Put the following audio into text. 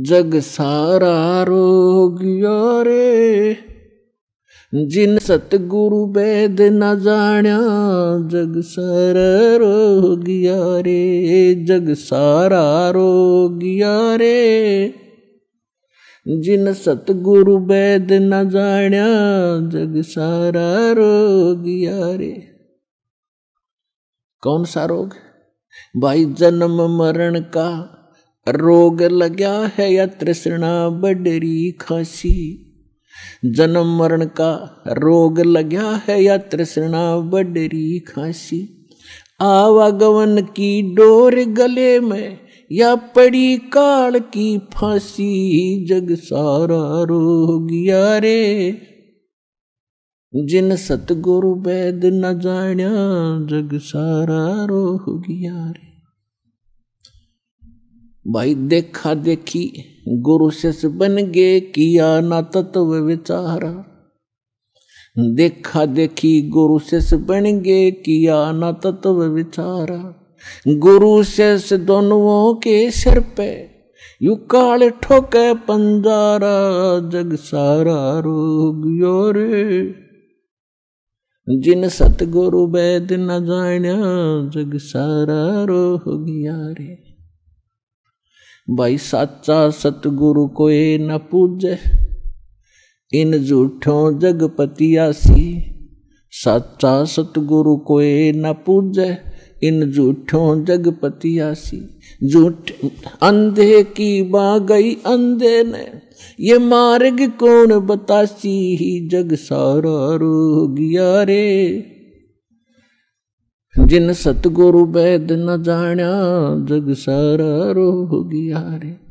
जग सारा रोगिया रे, जिन सतगुरु वेद न जाण्या, जग सारा रोगिया रे, जग सारा रोगिया रे, जिन सतगुरु वेद न जाण्या, जग सारा रोगिया रे। कौन सा रोग भाई? जन्म मरण का रोग लग्या है या तृष्णा बडरी खासी। जन्म मरण का रोग लग्या है या तृष्णा बडरी खासी। आवागमन की डोर गले में या पड़ी काल की फांसी, जग सारा रोगिया रे, जिन सतगुरु वेद न जाण्या, जग सारा रोगिया रे। भाई देखा देखी गुरु शिष्य बन गे, किया ना तत्व विचारा। देखा देखी गुरु शिष्य बन गे, किया ना तत्व विचारा। गुरु शिष्य दोनों के सिर पे यू काल ठोके पंजारा, जग सारा रोगिया रे, जिन सतगुरु वेद न जाण्या, जग सारा रोगिया रे। भाई साचा सतगुरु कोई न पूजे, इन झूठों जगपतियासी। साचा सतगुरु कोई न पूजे, इन झूठों जगपतियासी। झूठ अंधे की बाँ गई अंधे ने, ये मार्ग कौन बतासी, जग सारा रोगिया रे, जिन सतगुरु वेद न जाण्या, जग सारा रोगिया रे।